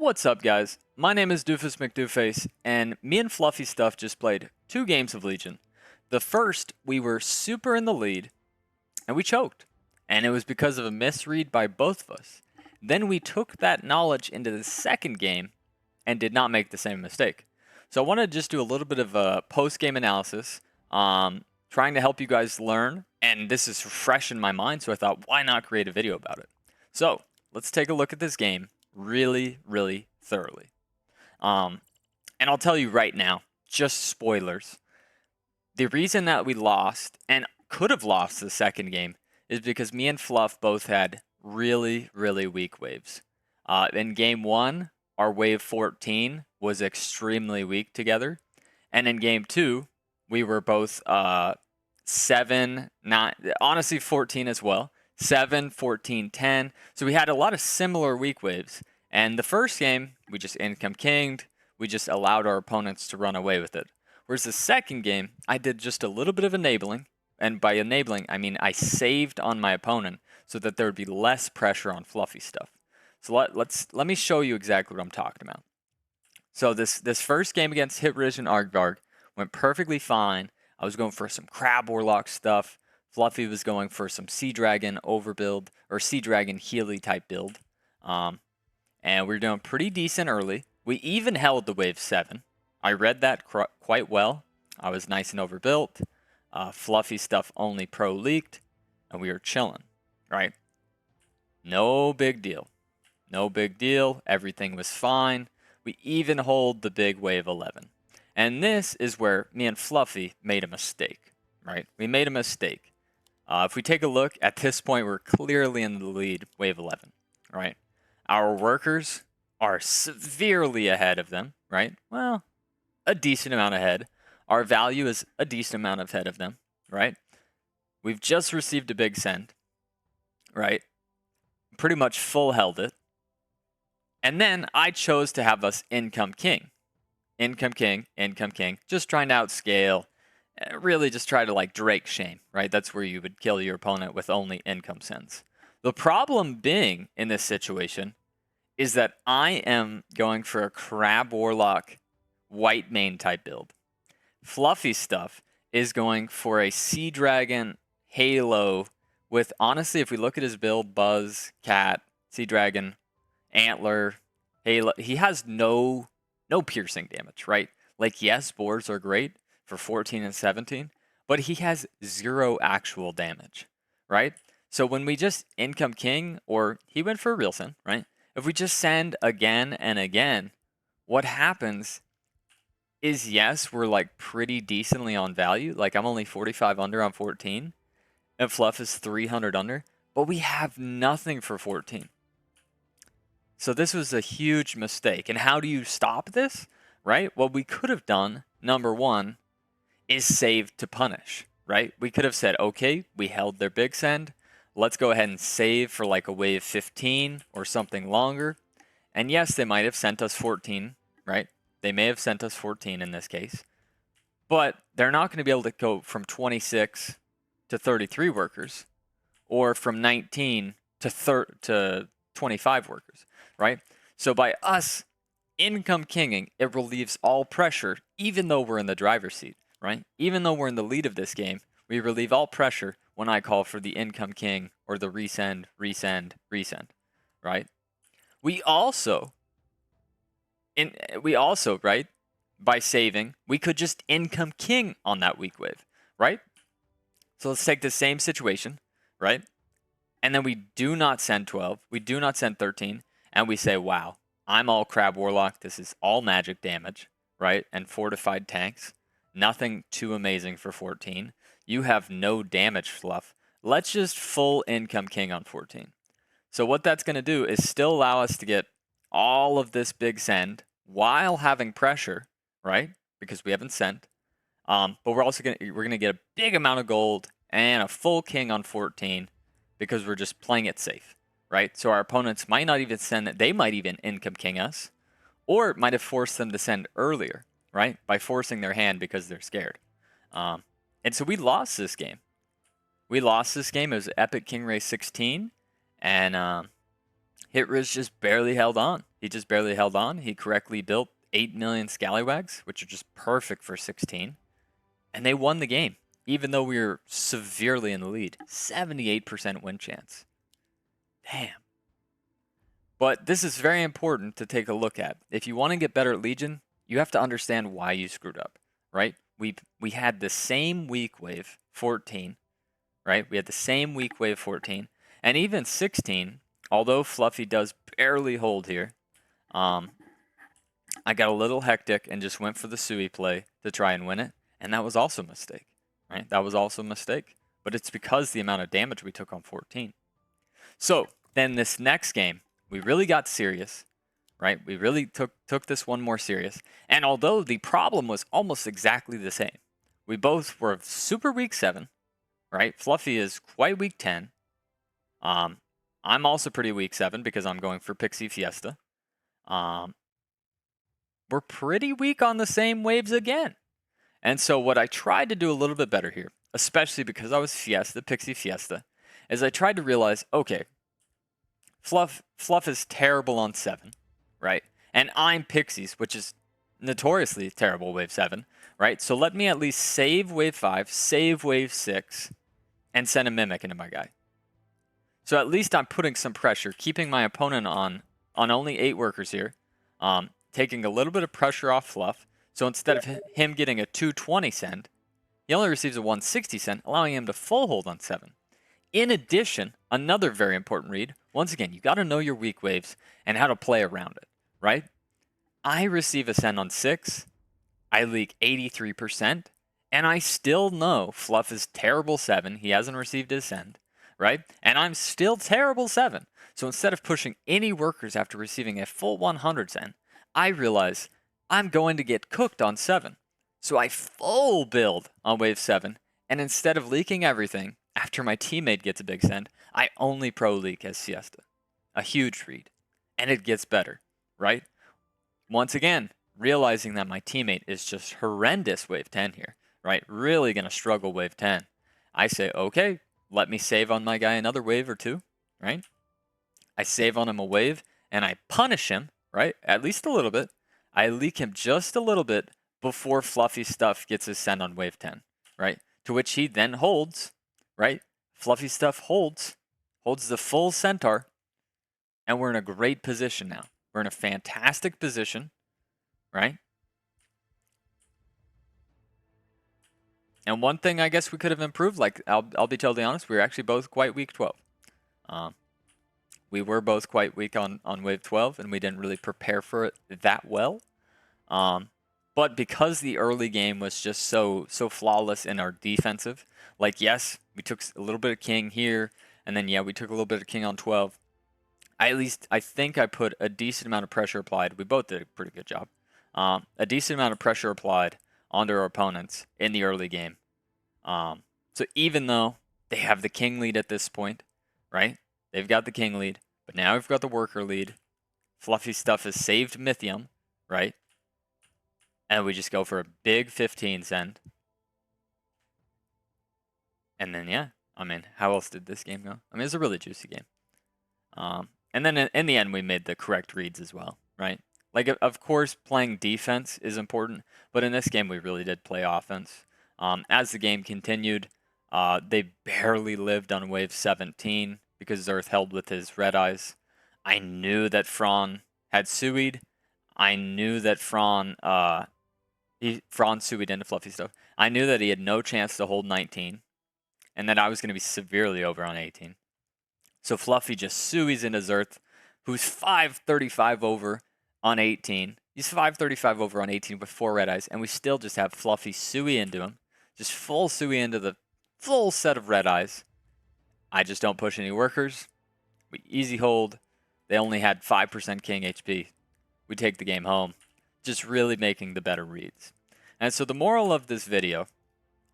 What's up, guys? My name is Doofus Mcdooface, and me and Fluffy Stuff just played 2 games of Legion. The first, we were super in the lead, and we choked. And it was because of a misread by both of us. Then we took that knowledge into the second game and did not make the same mistake. So I want to just do a little bit of a post-game analysis, trying to help you guys learn. And this is fresh in my mind, so I thought, why not create a video about it? So let's take a look at this game really thoroughly. And I'll tell you right now, just spoilers. The reason that we lost and could have lost the second game is because me and Fluff both had really weak waves. In game 1, our wave 14 was extremely weak together. And in game 2, we were both 7, 9, honestly 14 as well. 7, 14, 10. So we had a lot of similar weak waves. And the first game, we just income kinged. We just allowed our opponents to run away with it. Whereas the second game, I did just a little bit of enabling. And by enabling, I mean I saved on my opponent so that there would be less pressure on Fluffy Stuff. So let me show you exactly what I'm talking about. So this first game against Hitrish and Argvarg went perfectly fine. I was going for some Crab Warlock stuff. Fluffy was going for some Sea Dragon overbuild, or Sea Dragon Healy type build. And we were doing pretty decent early. We even held the wave 7. I read that quite well. I was nice and overbuilt. Fluffy Stuff only pro leaked, and we were chilling, right? No big deal. No big deal. Everything was fine. We even hold the big wave 11. And this is where me and Fluffy made a mistake, right? We made a mistake. If we take a look, at this point, we're clearly in the lead, wave 11, right? Our workers are severely ahead of them, right? Well, a decent amount ahead. Our value is a decent amount ahead of them, right? We've just received a big send, right? Pretty much full held it. And then I chose to have us income king. Income king, just trying to outscale. Really just try to like Drake shame, right? That's where you would kill your opponent with only income sends. The problem being in this situation is that I am going for a Crab Warlock white main type build. Fluffy Stuff is going for a Sea Dragon Halo with, honestly, if we look at his build, Buzz, Cat, Sea Dragon, Antler, Halo, he has no piercing damage, right? Like, yes, boards are great for 14 and 17, but he has 0 actual damage, right? So when we just income king, or he went for a real send, right? If we just send again and again, what happens is, yes, we're like pretty decently on value. Like, I'm only 45 under on 14, and Fluff is 300 under, but we have nothing for 14. So this was a huge mistake. And how do you stop this, right? What we could have done, number 1, is save to punish, right? We could have said, okay, we held their big send. Let's go ahead and save for like a wave 15 or something longer. And yes, they might have sent us 14, right? They may have sent us 14 in this case. But they're not going to be able to go from 26 to 33 workers, or from 19 to 25 workers, right? So by us income kinging, it relieves all pressure, even though we're in the driver's seat, right? Even though we're in the lead of this game, we relieve all pressure when I call for the income king or the resend, right? We also, right, by saving, we could just income king on that weak wave, right? So let's take the same situation, right? And then we do not send 12, we do not send 13, and we say, wow, I'm all Crab Warlock, this is all magic damage, right? And fortified tanks, nothing too amazing for 14. You have no damage, Fluff. Let's just full income king on 14. So what that's going to do is still allow us to get all of this big send while having pressure, right? Because we haven't sent. But we're also going to get a big amount of gold and a full king on 14 because we're just playing it safe, right? So our opponents might not even send it. They might even income king us, or it might have forced them to send earlier, right? By forcing their hand because they're scared. And so we lost this game. We lost this game. It was Epic King Race 16, and Hitrish just barely held on. He just barely held on. He correctly built 8 million scallywags, which are just perfect for 16. And they won the game, even though we were severely in the lead. 78% win chance. Damn. But this is very important to take a look at. If you want to get better at Legion, you have to understand why you screwed up, right? We had the same weak wave, 14, right? We had the same weak wave, 14. And even 16, although Fluffy does barely hold here, I got a little hectic and just went for the Sui play to try and win it. And that was also a mistake, right? That was also a mistake. But it's because the amount of damage we took on 14. So then this next game, we really got serious, right? We really took this one more serious. And although the problem was almost exactly the same, we both were super weak 7, right? Fluffy is quite weak 10. I'm also pretty weak 7 because I'm going for Pixie Fiesta. We're pretty weak on the same waves again. And so what I tried to do a little bit better here, especially because I was Fiesta, Pixie Fiesta, is I tried to realize, okay, Fluff is terrible on 7, right? And I'm Pixies, which is notoriously terrible wave 7, right? So let me at least save wave 5, save wave 6, and send a Mimic into my guy. So at least I'm putting some pressure, keeping my opponent on only 8 workers here, taking a little bit of pressure off Fluff. So instead of him getting a 220 send, he only receives a 160 send, allowing him to full hold on 7. In addition, another very important read, once again, you got to know your weak waves and how to play around it, right? I receive a send on 6, I leak 83%, and I still know Fluff is terrible 7, he hasn't received his send, right? And I'm still terrible 7. So instead of pushing any workers after receiving a full 100 send, I realize I'm going to get cooked on 7. So I full build on wave 7, and instead of leaking everything, after my teammate gets a big send, I only pro leak as Siesta. A huge read. And it gets better, right? Once again, realizing that my teammate is just horrendous wave 10 here, right? Really going to struggle wave 10. I say, okay, let me save on my guy another wave or 2, right? I save on him a wave, and I punish him, right? At least a little bit. I leak him just a little bit before Fluffy Stuff gets his send on wave 10, right? To which he then holds, right? Fluffy Stuff holds the full centaur, and we're in a great position now. We're in a fantastic position, right? And one thing I guess we could have improved, like I'll be totally honest, we were actually both quite weak 12. We were both quite weak on wave 12, and we didn't really prepare for it that well. But because the early game was just so flawless in our defensive, like yes, we took a little bit of king here, and then yeah, we took a little bit of king on 12. I think I put a decent amount of pressure applied. We both did a pretty good job. A decent amount of pressure applied onto our opponents in the early game. So even though they have the king lead at this point, right? They've got the king lead, but now we've got the worker lead. Fluffy Stuff has saved Mythium, right? And we just go for a big 15 send. And then, yeah, I mean, how else did this game go? I mean, it's a really juicy game. And then in the end, we made the correct reads as well, right? Like, of course, playing defense is important, but in this game, we really did play offense. As the game continued, they barely lived on wave 17 because Earth held with his red eyes. I knew that Fran had suied. I knew that Fran suied into Fluffy Stuff. I knew that he had no chance to hold 19, and that I was going to be severely over on 18. So Fluffy just suies into Zerth, who's 535 over on 18. He's 535 over on 18 with 4 red eyes, and we still just have Fluffy sui into him. Just full sui into the full set of red eyes. I just don't push any workers. We easy hold. They only had 5% king HP. We take the game home. Just really making the better reads. And so the moral of this video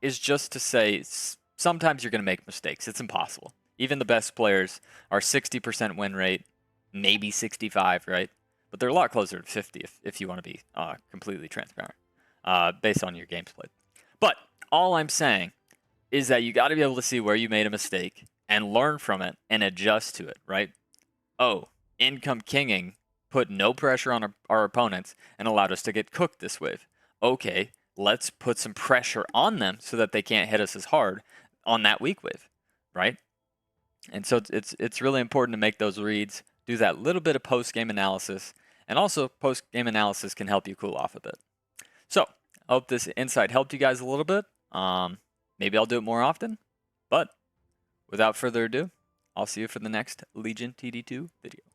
is just to say sometimes you're going to make mistakes. It's impossible. Even the best players are 60% win rate, maybe 65, right? But they're a lot closer to 50 if you want to be completely transparent based on your games played. But all I'm saying is that you got to be able to see where you made a mistake and learn from it and adjust to it, right? Oh, income kinging put no pressure on our opponents and allowed us to get cooked this wave. Okay, let's put some pressure on them so that they can't hit us as hard on that weak wave, right? And so it's really important to make those reads, do that little bit of post-game analysis, and also post-game analysis can help you cool off a bit. So I hope this insight helped you guys a little bit. Maybe I'll do it more often, but without further ado, I'll see you for the next Legion TD2 video.